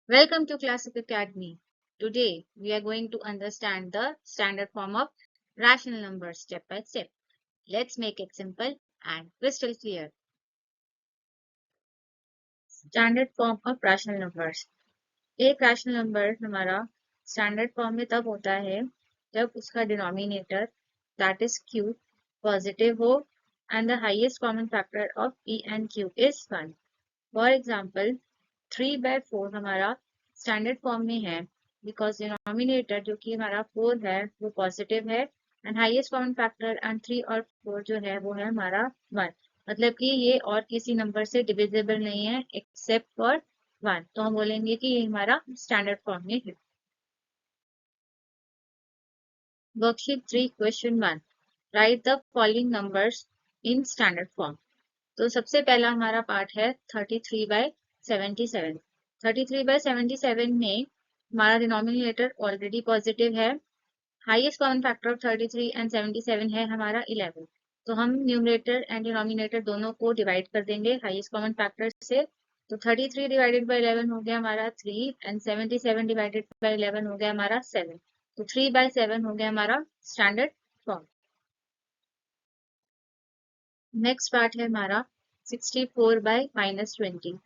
Welcome to Classic Academy. Today we are going to understand the standard form of rational numbers step by step. Let's make it simple and crystal clear. Standard form of rational numbers. एक rational number हमारा standard form में तब होता है जब उसका denominator that is q positive हो and the highest common factor of p and q is 1. For example, 3/4 हमारा स्टैंडर्ड फॉर्म में है बिकॉज डिनोमिनेटर जो कि हमारा 4 है वो पॉजिटिव है and highest common factor and 3 और 4 जो है वो है हमारा 1. मतलब कि ये और किसी नंबर से डिविजिबल नहीं है एक्सेप्ट फॉर 1. तो हम बोलेंगे कि ये हमारा स्टैंडर्ड फॉर्म में है. Worksheet 3 question 1. Right the following numbers in standard form. तो सबसे पहला हमारा पार्ट है 33/77. 33/77 में हमारा डिनोमिनेटर ऑलरेडी पॉजिटिव है. Highest common factor of 33 and 77 है हमारा 11. तो हम न्यूमरेटर एंड डिनोमिनेटर दोनों को डिवाइड कर देंगे हाईएस्ट कॉमन फैक्टर से. तो 33 डिवाइडेड बाई 11 हो गया हमारा 3 एंड 77 डिवाइडेड बाई 11 हो गया हमारा 7. तो 3/7 हो गया हमारा स्टैंडर्ड फॉर्म. नेक्स्ट पार्ट है हमारा 64/-20.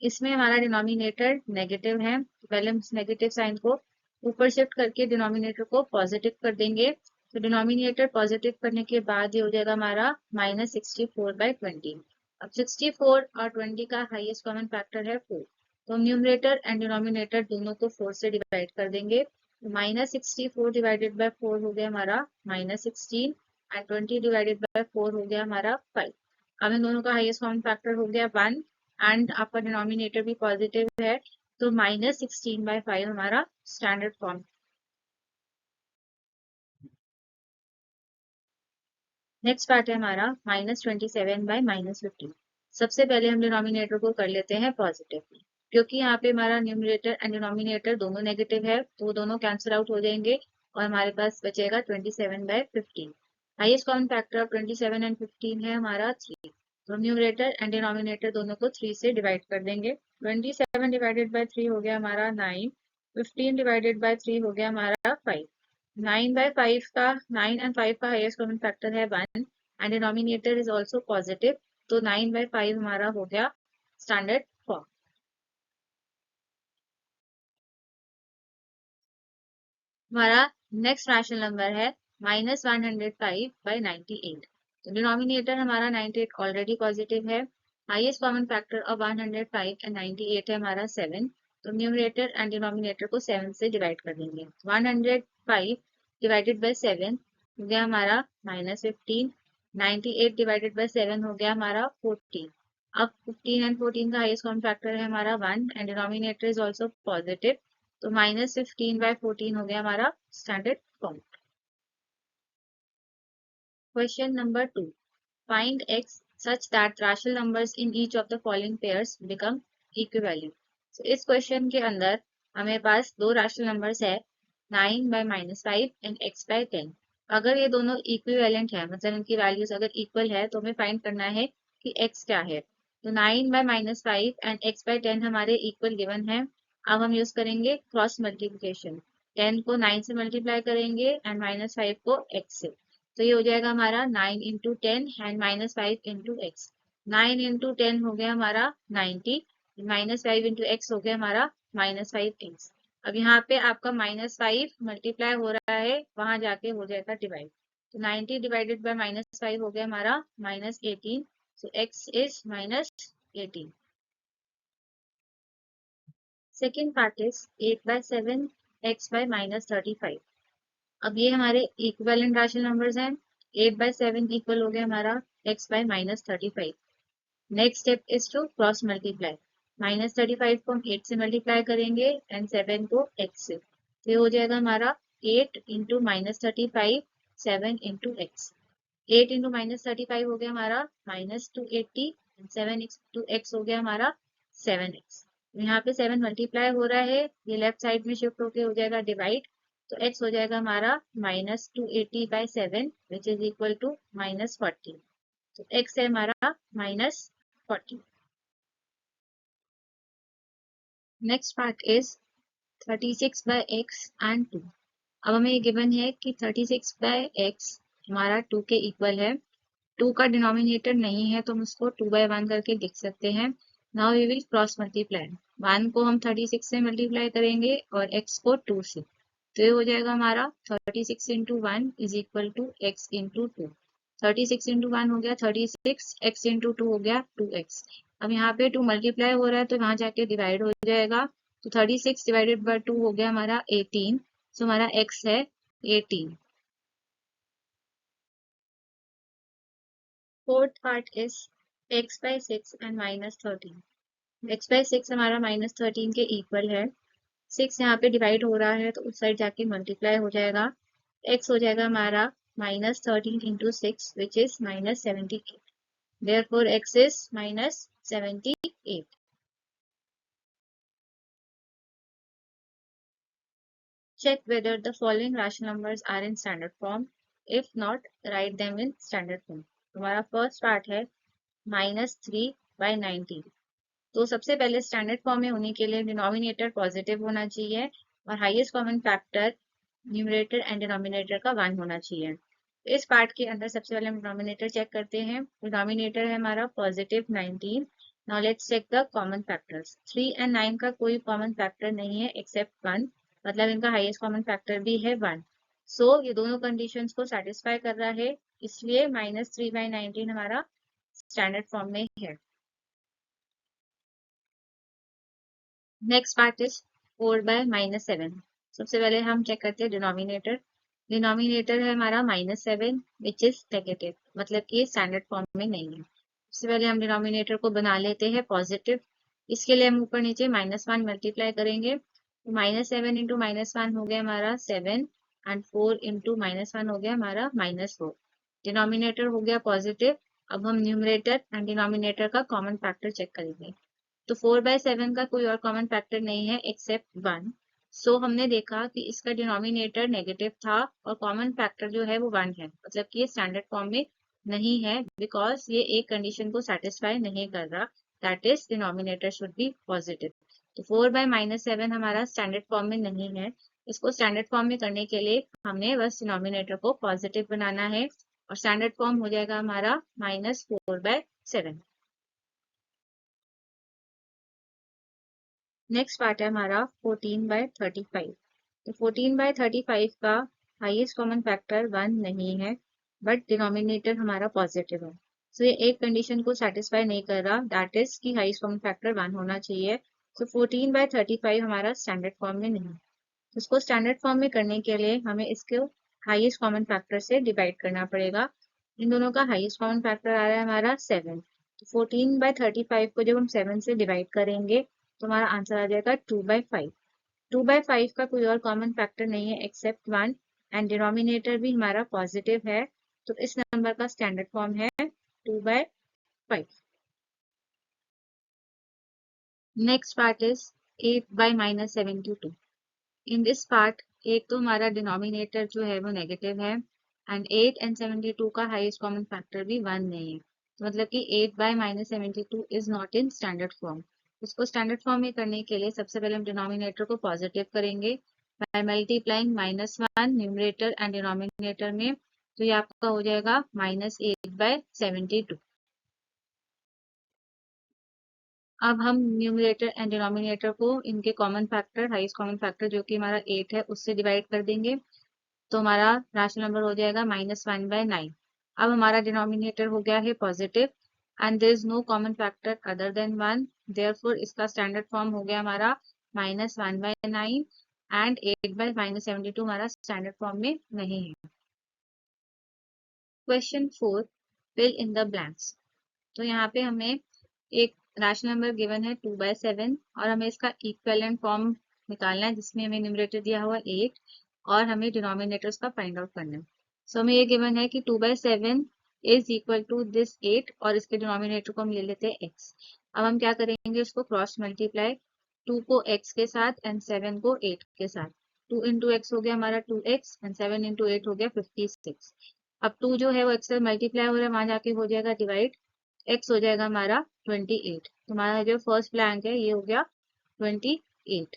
इसमें हमारा डिनोमिनेटर नेगेटिव है. पहले हम इस नेगेटिव साइन को ऊपर शिफ्ट करके डिनोमिनेटर को पॉजिटिव कर देंगे. तो डिनोमिनेटर पॉजिटिव करने के बाद ये हो जाएगा हमारा -64/20. अब 64 और 20 का हाईएस्ट कॉमन फैक्टर है 4. तो हम न्यूमरेटर एंड डिनोमिनेटर दोनों को 4 से डिवाइड कर देंगे. -64 डिवाइडेड बाय 4 हो गया हमारा -16 एंड 20 डिवाइडेड बाय 4 हो गया हमारा 5. अब इन दोनों का हाईएस्ट कॉमन फैक्टर हो गया 1 एंड आपका डिनोमिनेटर भी पॉजिटिव है. तो -16/5 हमारा स्टैंडर्ड फॉर्म. नेक्स्ट पार्ट है हमारा -27/-15. सबसे पहले हम डिनोमिनेटर को कर लेते हैं पॉजिटिव. क्योंकि यहाँ पे हमारा न्यूमरेटर एंड डिनोमिनेटर दोनों नेगेटिव है तो वो दोनों कैंसिल आउट हो जाएंगे और हमारे पास बचेगा 27/15. Highest common factor of 27 and 15 है हमारा 3. तो न्यूमरेटर एंड डिनोमिनेटर दोनों को 3 से डिवाइड कर देंगे. 27 डिवाइडेड बाय 3 हो गया हमारा 9. 15 डिवाइडेड बाय 3 हो गया हमारा 5. 9/5 का 9 एंड 5 का हाईएस्ट कॉमन फैक्टर है 1 and denominator is also positive. तो 9/5 हमारा हो गया स्टैंडर्ड फॉर्म. हमारा नेक्स्ट रैशनल नंबर है -105/98. तो डिनोमिनेटर हमारा 98 ऑलरेडी पॉजिटिव है. Highest common factor of 105 and 98 है हमारा 7. तो न्यूमरेटर एंड डिनोमिनेटर को 7 से डिवाइड कर देंगे. 105 डिवाइडेड बाय 7 हो गया हमारा -15. 98 डिवाइडेड बाय 7 हो गया हमारा 14. अब 15 एंड 14 का हाईएस्ट कॉमन फैक्टर है हमारा 1 and denominator is also positive. तो -15/14 हो गया हमारा standard form. Question number 2. Find x such that rational numbers in each of the following pairs become equivalent. So, इस क्वेश्चन के अंदर हमें पास दो रैशनल नंबर्स है 9/-5 एंड x/10. अगर ये दोनों इक्विवेलेंट है मतलब इनकी वैल्यूज अगर इक्वल है तो हमें फाइंड करना है कि x क्या है. तो 9/-5 एंड x/10 हमारे इक्वल गिवन है. अब हम यूज करेंगे क्रॉस मल्टीप्लिकेशन. 10 को 9 से मल्टीप्लाई करेंगे एंड -5 को x से. तो ये हो जाएगा हमारा 9 into 10 and -5 into x. 9 into 10 हो गया हमारा 90. -5 इंटू एक्स हो गया हमारा -5x. अब यहाँ पे आपका -5 मल्टीप्लाई हो रहा है वहां जाके हो जाएगा डिवाइड. तो 90 डिवाइडेड बाय -5 हो गया हमारा -18. सो x is -18. Second part is 8/7 x/-35. अब ये हमारे इक्विवेलेंट रैशनल नंबर्स हैं. 8/7 इक्वल हो गया हमारा x/-35. Next step is to cross multiply. -35 को हम 8 से मल्टीप्लाई करेंगे एंड 7 को x से. तो ये हो जाएगा हमारा 8 इंटू -35 7 इंटू एक्स. 8 इंटू -35 हो गया हमारा -280 एंड 7 इंटू एक्स हो गया हमारा 7x. यहाँ पे 7 मल्टीप्लाई हो रहा है ये लेफ्ट साइड में शिफ्ट होके हो जाएगा डिवाइड. तो x हो जाएगा हमारा -280/7 विच इज इक्वल टू -40. तो x है हमारा -40. Next part is 36 by X and 2। अब हमें ये गिवन है कि 36 बाय एक्स हमारा 2 के इक्वल है। 2 का डिनोमिनेटर नहीं है तो हम उसको 2 बाय 1 करके लिख सकते हैं। Now we will cross multiply. 1 को हम 36 से मल्टीप्लाई करेंगे और x को 2 से। तो ये हो जाएगा हमारा 36 into 1 is equal to X into 2। 36 into 1 हो गया 36, x इंटू 2 हो गया 2x। अब यहाँ पे 2 मल्टीप्लाई हो रहा है तो वहां जाके डिवाइड हो जाएगा। तो 36 डिवाइडेड बाय 2 हो गया हमारा 18। सो हमारा x है 18। Fourth part is x by 6 and minus 13। x by 6 हमारा माइनस 13 के इक्वल है। 6 यहाँ पे डिवाइड हो रहा है तो उस साइड जाके मल्टीप्लाई हो जाएगा। x हो जाएगा हमारा minus 13 into 6 which is minus 78। Therefore x is minus 78। Check whether the following rational numbers are in standard form. If not, write them in standard form. हमारा फर्स्ट पार्ट है -3/19। तो सबसे पहले स्टैंडर्ड फॉर्म में होने के लिए डिनोमिनेटर पॉजिटिव होना चाहिए और highest common factor numerator and denominator का 1 होना चाहिए। इस पार्ट के अंदर सबसे पहले हम डिनोमिनेटर चेक करते हैं। डिनोमिनेटर है हमारा positive 19। Now let's check the common factors. 3 and 9 का कोई कॉमन फैक्टर नहीं है एक्सेप्ट 1, मतलब इनका हाईएस्ट कॉमन फैक्टर भी है 1। सो ये दोनों कंडीशंस को सेटिस्फाई कर रहा है, इसलिए -3/19 हमारा स्टैंडर्ड फॉर्म में है। Next part is 4/-7। सबसे पहले हम चेक करते हैं डिनोमिनेटर। डिनोमिनेटर है हमारा -7 विच इज नेगेटिव, मतलब कि स्टैंडर्ड फॉर्म में नहीं है। सबसे पहले हम डिनोमिनेटर को बना लेते हैं पॉजिटिव। इसके लिए हम ऊपर नीचे -1 मल्टीप्लाई करेंगे। तो -7 इंटू -1 हो गया हमारा 7 एंड 4 इंटू -1 हो गया हमारा -4। डिनोमिनेटर हो गया पॉजिटिव। अब हम न्यूमरेटर एंड डिनोमिनेटर का कॉमन फैक्टर चेक करेंगे। तो 4/7 का कोई और कॉमन फैक्टर नहीं है एक्सेप्ट 1। सो हमने देखा कि इसका डिनोमिनेटर नेगेटिव था और कॉमन फैक्टर जो है वो 1 है, मतलब कि ये स्टैंडर्ड फॉर्म में नहीं है बिकॉज ये एक कंडीशन को सेटिस्फाई नहीं कर रहा, that is denominator should be positive. तो 4/-7 हमारा स्टैंडर्ड फॉर्म में नहीं है। इसको स्टैंडर्ड फॉर्म में करने के लिए हमने बस डिनोमिनेटर को पॉजिटिव बनाना है और स्टैंडर्ड फॉर्म हो जाएगा हमारा -4/7। नेक्स्ट पार्ट है हमारा 14/35। तो 14/35 का हाईएस्ट कॉमन फैक्टर 1 नहीं है बट डिनोमिनेटर हमारा पॉजिटिव है। सो ये एक कंडीशन को सेटिस्फाई नहीं कर रहा, दैट इज कि हाईएस्ट कॉमन फैक्टर 1 होना चाहिए। सो 14/35 हमारा स्टैंडर्ड फॉर्म में नहीं। उसको स्टैंडर्ड फॉर्म में करने के लिए हमें इसको हाईएस्ट कॉमन फैक्टर से डिवाइड करना पड़ेगा। इन दोनों का हाईएस्ट कॉमन फैक्टर आ रहा है हमारा 7। तो 14/35 को जब हम 7 से डिवाइड करेंगे तो हमारा आंसर आ जाएगा 2/5। 2/5 का कोई और कॉमन फैक्टर नहीं है एक्सेप्ट 1 एंड डिनोमिनेटर भी हमारा पॉजिटिव है। तो इस नंबर का स्टैंडर्ड फॉर्म है 2/5। Next part is 8/-72। In this part एक तो हमारा डिनोमिनेटर जो है वो नेगेटिव है एंड 8 एंड 72 का हाईएस्ट कॉमन फैक्टर भी 1 नहीं है। तो मतलब कि 8/-72 is not in standard form. उसको स्टैंडर्ड फॉर्म में करने के लिए सबसे पहले हम डिनोमिनेटर को पॉजिटिव करेंगे by multiplying -1 numerator and denominator में। तो ये आपका हो जाएगा -8/72। अब हम न्यूमरेटर एंड डिनोमिनेटर को इनके common factor highest common factor जो कि हमारा 8 है उससे डिवाइड कर देंगे। तो हमारा रैशनल नंबर हो जाएगा -1/9। अब हमारा डिनोमिनेटर हो गया है positive and there is no common factor other than 1, therefore इसका स्टैंडर्ड फॉर्म हो गया हमारा -1/9 एंड 8/-72 हमारा स्टैंडर्ड फॉर्म में नहीं है। Question 4, fill in the blanks. तो यहाँ पे हमें एक रैशनल नंबर गिवन है 2/7 और हमें इसका इक्विवेलेंट फॉर्म निकालना है जिसमें हमें न्यूमरेटर दिया हुआ 8 और हमें डिनोमिनेटर्स का फाइंड आउट करना है। सो हमें ये गिवन है कि 2/7 इज इक्वल टू दिस 8 और इसके डिनोमिनेटर को हम ले लेते हैं x। अब हम क्या करेंगे, उसको क्रॉस मल्टीप्लाई 2 को x के साथ एंड 7 को 8 के साथ। 2 इंटू एक्स हो गया हमारा 2x एंड 7 इंटू 8 हो गया 56। अब 2 जो है वो x से मल्टीप्लाई हो रहा है, वहां जाके हो जाएगा डिवाइड, x हो जाएगा हमारा 28। तो हमारा जो फर्स्ट ब्लैंक है ये हो गया 28। 8।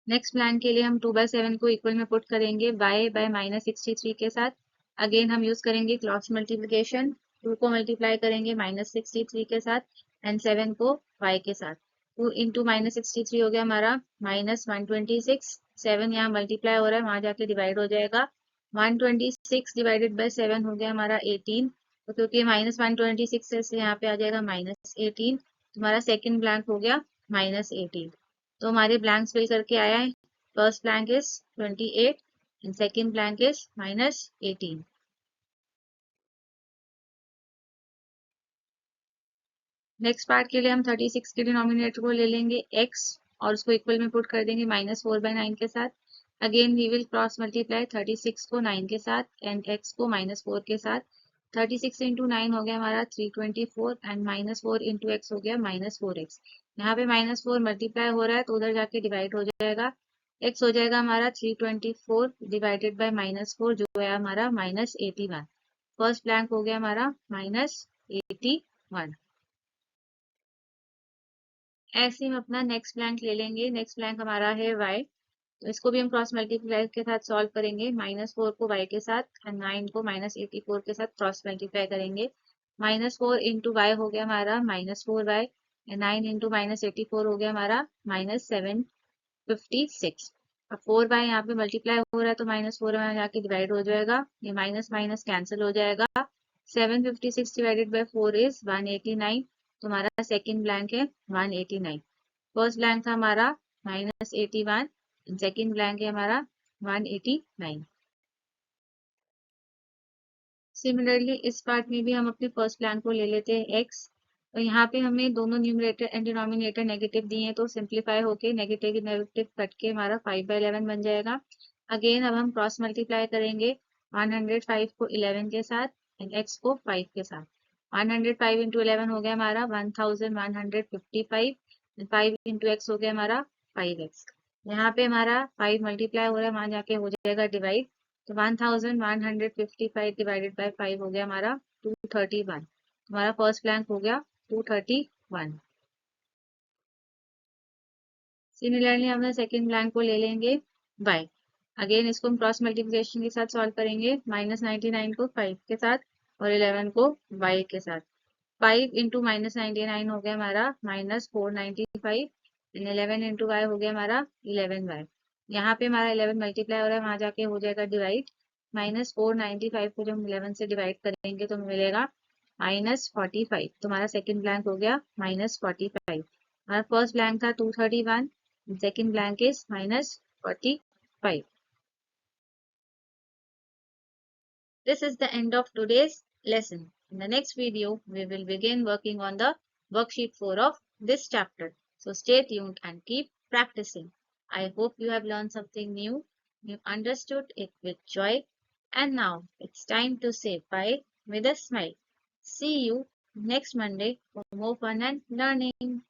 नेक्स्ट ब्लैंक के लिए हम 2/7 को इक्वल में पुट करेंगे y बाय -63 के साथ। अगेन हम यूज करेंगे क्रॉस मल्टीप्लिकेशन, 2 को मल्टीप्लाई करेंगे -63 के साथ एंड 7 को y के साथ। 2 इंटू -63 हो गया हमारा -126, 7 यहाँ मल्टीप्लाई हो रहा है, वहां जाके डिवाइड हो जाएगा। 126 डिवाइडेड बाय 7 हो गया हमारा 18, तो क्योंकि -126 से यहाँ पे आ जाएगा -18, तुम्हारा सेकेंड ब्लैंक हो गया -18। तो हमारे ब्लैंक्स फिल करके आया है। First blank is 28 and second blank is -18। Next part के लिए हम 36 के डिनोमिनेटर को ले लेंगे x और उसको इक्वल में पुट कर देंगे -4/9 के साथ। Again we will cross multiply 36 को 9 के साथ एंड x को -4 के साथ। 36 इंटू 9 हो गया हमारा 324 एंड -4 इंटू एक्स हो गया -4x। यहाँ पे -4 मल्टीप्लाई हो रहा है तो उधर जाके डिवाइड हो जाएगा। x हो जाएगा हमारा 324 डिवाइडेड बाय -4 जो है हमारा -81। फर्स्ट ब्लैंक हो गया हमारा -81। ऐसे हम अपना नेक्स्ट ब्लैंक ले लेंगे। नेक्स्ट ब्लैंक हमारा है y, तो इसको भी हम क्रॉस मल्टीप्लाई के साथ सॉल्व करेंगे। -4 को y के साथ एंड 9 को -84 के साथ क्रॉस मल्टीप्लाई करेंगे। -4 इंटू वाई हो गया हमारा -4y एंड 9 इंटू -84 हो गया हमारा -756। अब 4y यहाँ पे मल्टीप्लाई हो रहा है तो -4 में जाके डिवाइड हो जाएगा, ये माइनस माइनस कैंसिल हो जाएगा। 756 डिवाइडेड बाय 4 इज 189, तो हमारा सेकेंड ब्लैंक है 189। फर्स्ट ब्लैंक था हमारा -81, सेकेंड ब्लैंक है हमारा 189। सिमिलरली इस पार्ट में भी हम अपने फर्स्ट ब्लैंक को ले लेते हैं x, और यहाँ पे हमें दोनों न्यूमरेटर एंड डिनोमिनेटर नेगेटिव दिए हैं तो सिंप्लीफाई होके नेगेटिव नेगेटिव कट के हमारा 5/11 बन जाएगा। अगेन अब हम क्रॉस मल्टीप्लाई करेंगे 105 को 11 के साथ एंड x को 5 के साथ। 105 इंटू 11 हो गया हमारा 1155, 5 इंटू एक्स हो गया हमारा 5x। यहाँ पे हमारा 5 मल्टीप्लाई हो रहा है, वहां जाके हो जाएगा डिवाइड, तो 1155 डिवाइडेड बाय 5 हो गया हमारा 231। हमारा फर्स्ट ब्लैंक हो गया 231। सिमिलरली हम सेकेंड ब्लैंक को ले लेंगे y। अगेन इसको हम क्रॉस मल्टीप्लिकेशन के साथ सॉल्व करेंगे। -99 को 5 के साथ और 11 को y के साथ। 5 इंटू -99 हो गया हमारा -495 एंड 11 इंटू वाई हो गया हमारा 11y। यहाँ पे हमारा 11 मल्टीप्लाई हो रहा है, वहां जाके हो जाएगा डिवाइड। -495 को जब हम 11 से डिवाइड करेंगे तो मिलेगा -45, तो हमारा सेकेंड ब्लैंक हो गया -45। हमारा फर्स्ट ब्लैंक था 231, second blank is -45। This is the end of today's lesson. In the next video, we will begin working on the worksheet 4 of this chapter. So stay tuned and keep practicing. I hope you have learned something new. You understood it with joy. And now it's time to say bye with a smile. See you next Monday for more fun and learning.